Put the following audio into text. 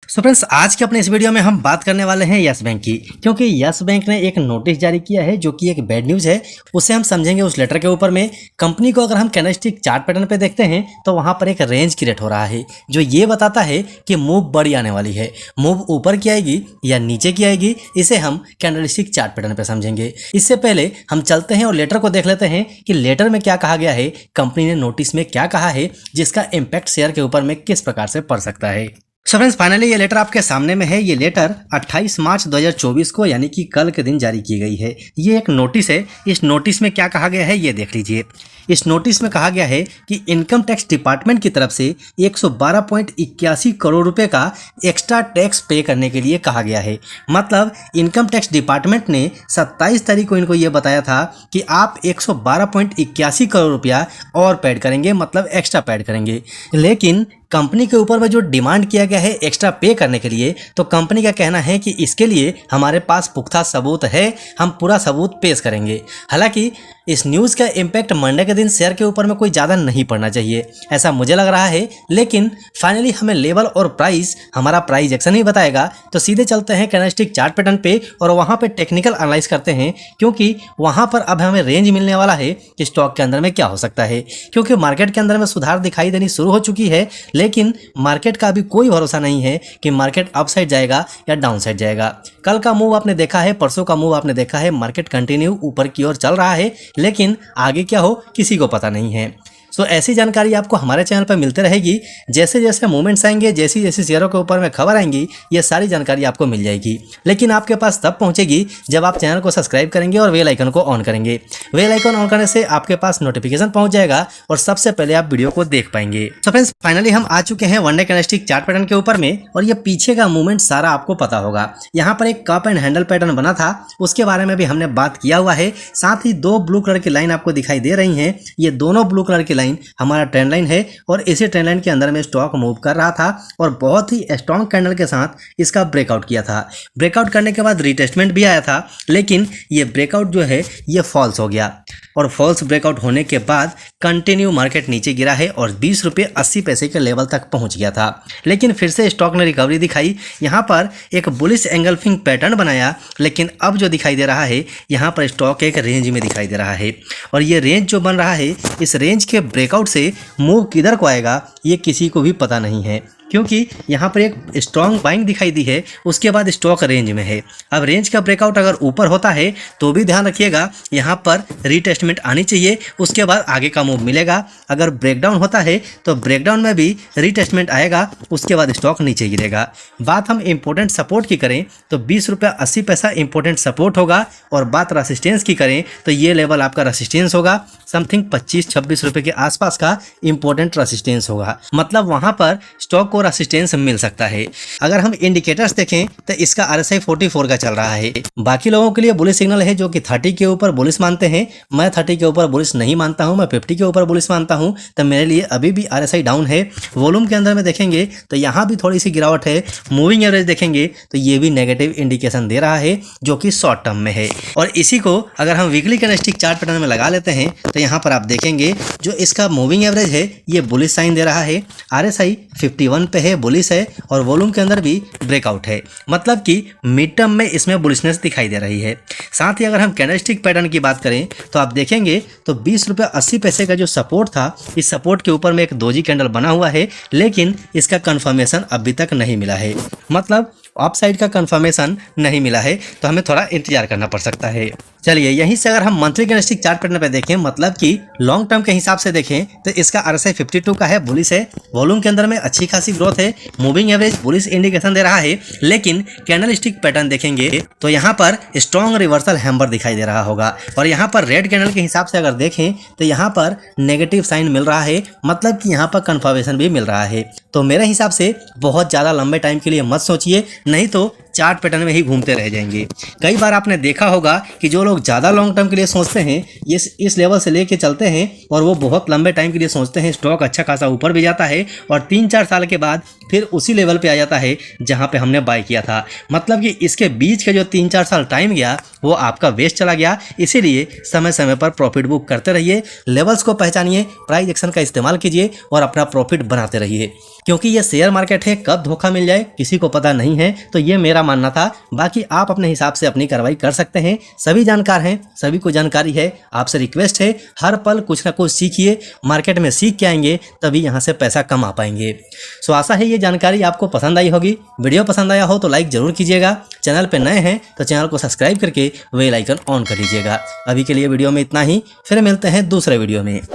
So friends, आज के अपने इस वीडियो में हम बात करने वाले हैं यस बैंक की, क्योंकि यस बैंक ने एक नोटिस जारी किया है जो कि एक बैड न्यूज़ है। उसे हम समझेंगे उस लेटर के ऊपर में। कंपनी को अगर हम कैंडलस्टिक चार्ट पैटर्न पे देखते हैं तो वहां पर एक रेंज क्रिएट हो रहा है जो ये बताता है कि मूव बड़ी आने वाली है। मूव ऊपर की आएगी या नीचे की आएगी, इसे हम कैंडलस्टिक चार्ट पैटर्न पे समझेंगे। इससे पहले हम चलते हैं और लेटर को देख लेते हैं कि लेटर में क्या कहा गया है, कंपनी ने नोटिस में क्या कहा है, जिसका इम्पैक्ट शेयर के ऊपर में किस प्रकार से पड़ सकता है। सो फ्रेंड्स, फाइनली ये लेटर आपके सामने में है। ये लेटर 28 मार्च 2024 को यानी कि कल के दिन जारी की गई है। ये एक नोटिस है। इस नोटिस में क्या कहा गया है ये देख लीजिए। इस नोटिस में कहा गया है कि इनकम टैक्स डिपार्टमेंट की तरफ से 112.81 करोड़ रुपए का एक्स्ट्रा टैक्स पे करने के लिए कहा गया है। मतलब इनकम टैक्स डिपार्टमेंट ने 27 तारीख को इनको ये बताया था कि आप 112.81 करोड़ रुपया और पेड करेंगे, मतलब एक्स्ट्रा पेड करेंगे। लेकिन कंपनी के ऊपर में जो डिमांड किया गया है एक्स्ट्रा पे करने के लिए, तो कंपनी का कहना है कि इसके लिए हमारे पास पुख्ता सबूत है, हम पूरा सबूत पेश करेंगे। हालांकि इस न्यूज़ का इम्पैक्ट मंडे के दिन शेयर के ऊपर में कोई ज़्यादा नहीं पड़ना चाहिए, ऐसा मुझे लग रहा है। लेकिन फाइनली हमें लेवल और प्राइस, हमारा प्राइस एक्शन ही बताएगा। तो सीधे चलते हैं कैंडलस्टिक चार्ट पैटर्न पे और वहाँ पे टेक्निकल एनालाइज करते हैं, क्योंकि वहाँ पर अब हमें रेंज मिलने वाला है कि स्टॉक के अंदर में क्या हो सकता है। क्योंकि मार्केट के अंदर में सुधार दिखाई देनी शुरू हो चुकी है, लेकिन मार्केट का अभी कोई भरोसा नहीं है कि मार्केट अप साइड जाएगा या डाउन साइड जाएगा। कल का मूव आपने देखा है, परसों का मूव आपने देखा है, मार्केट कंटिन्यू ऊपर की ओर चल रहा है, लेकिन आगे क्या हो किसी को पता नहीं है। सो ऐसी जानकारी आपको हमारे चैनल पर मिलते रहेगी। जैसे जैसे मूवमेंट्स आएंगे, जैसी जैसी शेयरों के ऊपर में खबर आएंगी, ये सारी जानकारी आपको मिल जाएगी। लेकिन आपके पास तब पहुंचेगी जब आप चैनल को सब्सक्राइब करेंगे और बेल आइकन को ऑन करेंगे। बेल आइकन ऑन करने से आपके पास नोटिफिकेशन पहुंच जाएगा और सबसे पहले आप वीडियो को देख पाएंगे। सो फ्रेंड्स, फाइनली हम आ चुके हैं वनडे कैंडलस्टिक चार्ट पैटर्न के ऊपर में, और ये पीछे का मूवमेंट सारा आपको पता होगा। यहाँ पर एक कप एंड हैंडल पैटर्न बना था, उसके बारे में भी हमने बात किया हुआ है। साथ ही दो ब्लू कलर की लाइन आपको दिखाई दे रही है। ये दोनों ब्लू कलर की लाइन हमारा ट्रेंड लाइन है, और इसी ट्रेंड लाइन के अंदर में स्टॉक मूव कर रहा था और बहुत ही स्ट्रॉन्ग कैंडल के साथ इसका ब्रेकआउट किया था। ब्रेकआउट करने के बाद रीटेस्टमेंट भी आया था, लेकिन ये ब्रेकआउट जो है ये फॉल्स हो गया, और फॉल्स ब्रेकआउट होने के बाद कंटिन्यू मार्केट नीचे गिरा है और 20 रुपये 80 पैसे के लेवल तक पहुंच गया था। लेकिन फिर से स्टॉक ने रिकवरी दिखाई, यहाँ पर एक बुलिश एंगल्फिंग पैटर्न बनाया, लेकिन अब जो दिखाई दे रहा है यहाँ पर स्टॉक एक रेंज में दिखाई दे रहा है। और ये रेंज जो बन रहा है, इस रेंज के ब्रेकआउट से मूव किधर को आएगा ये किसी को भी पता नहीं है, क्योंकि यहाँ पर एक स्ट्रॉन्ग बाइंग दिखाई दी है, उसके बाद स्टॉक रेंज में है। अब रेंज का ब्रेकआउट अगर ऊपर होता है तो भी ध्यान रखिएगा, यहाँ पर रीटेस्टमेंट आनी चाहिए, उसके बाद आगे का मूव मिलेगा। अगर ब्रेकडाउन होता है तो ब्रेकडाउन में भी रीटेस्टमेंट आएगा, उसके बाद स्टॉक नीचे गिरेगा। बात हम इंपॉर्टेंट सपोर्ट की करें तो 20 रुपये 80 पैसा इंपॉर्टेंट सपोर्ट होगा, और बात रसिस्टेंस की करें तो ये लेवल आपका रसिस्टेंस होगा, समथिंग 25-26 रुपये के आसपास का इंपॉर्टेंट रसिस्टेंस होगा। मतलब वहाँ पर स्टॉक को रसिस्टेंस मिल सकता है। अगर हम इंडिकेटर्स देखें तो इसका RSI 44 का चल रहा है। बाकी लोगों के लिए बुलिश सिग्नल है जो कि 30 के ऊपर बुलिश मानते हैं। मैं 30 के ऊपर बुलिश नहीं मानता हूं, मैं 50 के ऊपर बुलिश मानता हूं। तो मेरे लिए अभी भी RSI डाउन है। वॉल्यूम के अंदर में देखेंगे तो यहाँ भी थोड़ी सी गिरावट है। मूविंग एवरेज देखेंगे तो ये भी नेगेटिव इंडिकेशन दे रहा है, जो कि शॉर्ट टर्म में है। और इसी को अगर हम वीकली कैंडलस्टिक चार्ट पैटर्न में लगा लेते हैं तो यहाँ पर आप देखेंगे जो इसका मूविंग एवरेज है ये बुलिश साइन दे रहा है, RSI 51 पे है, बुलिश है, और वॉल्यूम के अंदर भी ब्रेकआउट है। मतलब कि मिड टर्म में इसमें बुलिशनेस दिखाई दे रही है। साथ ही अगर हम कैंडलस्टिक पैटर्न की बात करें तो आप देखेंगे तो 20 रुपये 80 पैसे का जो सपोर्ट था, इस सपोर्ट के ऊपर में एक दोजी कैंडल बना हुआ है, लेकिन इसका कंफर्मेशन अभी तक नहीं मिला है। मतलब अपसाइड का कंफर्मेशन नहीं मिला है, तो हमें थोड़ा इंतजार करना पड़ सकता है। चलिए यहीं से अगर हम मंथली कैंडलस्टिक चार्ट पैटर्न पे देखें, मतलब कि लॉन्ग टर्म के हिसाब से देखें, तो इसका RSI 52 का है, बुलिश है, वॉल्यूम के अंदर में अच्छी खासी ग्रोथ है, मूविंग एवरेज बुलिश इंडिकेशन दे रहा है। लेकिन कैंडलस्टिक पैटर्न देखेंगे तो यहाँ पर स्ट्रॉन्ग रिवर्सल हैम्बर दिखाई दे रहा होगा, और यहाँ पर रेड कैंडल के हिसाब से अगर देखें तो यहाँ पर नेगेटिव साइन मिल रहा है, मतलब कि यहाँ पर कंफर्मेशन भी मिल रहा है। तो मेरे हिसाब से बहुत ज़्यादा लंबे टाइम के लिए मत सोचिए, नहीं तो चार्ट पैटर्न में ही घूमते रह जाएंगे। कई बार आपने देखा होगा कि जो लोग ज़्यादा लॉन्ग टर्म के लिए सोचते हैं, इस लेवल से लेके चलते हैं और वो बहुत लंबे टाइम के लिए सोचते हैं, स्टॉक अच्छा खासा ऊपर भी जाता है और 3-4 साल के बाद फिर उसी लेवल पे आ जाता है जहाँ पे हमने बाय किया था। मतलब कि इसके बीच के जो 3-4 साल टाइम गया वो आपका वेस्ट चला गया। इसीलिए समय समय पर प्रॉफिट बुक करते रहिए, लेवल्स को पहचानिए, प्राइस एक्शन का इस्तेमाल कीजिए और अपना प्रॉफिट बनाते रहिए, क्योंकि ये शेयर मार्केट है, कब धोखा मिल जाए किसी को पता नहीं है। तो ये मेरा मानना था, बाकी आप अपने हिसाब से अपनी कार्रवाई कर सकते हैं। सभी जानकार हैं, सभी को जानकारी है। आपसे रिक्वेस्ट है, हर पल कुछ ना कुछ सीखिए, मार्केट में सीख के आएंगे तभी यहाँ से पैसा कमा पाएंगे। सो आशा है ये जानकारी आपको पसंद आई होगी। वीडियो पसंद आया हो तो लाइक जरूर कीजिएगा। चैनल पर नए हैं तो चैनल को सब्सक्राइब करके बेल आइकन ऑन कर लीजिएगा। अभी के लिए वीडियो में इतना ही, फिर मिलते हैं दूसरे वीडियो में।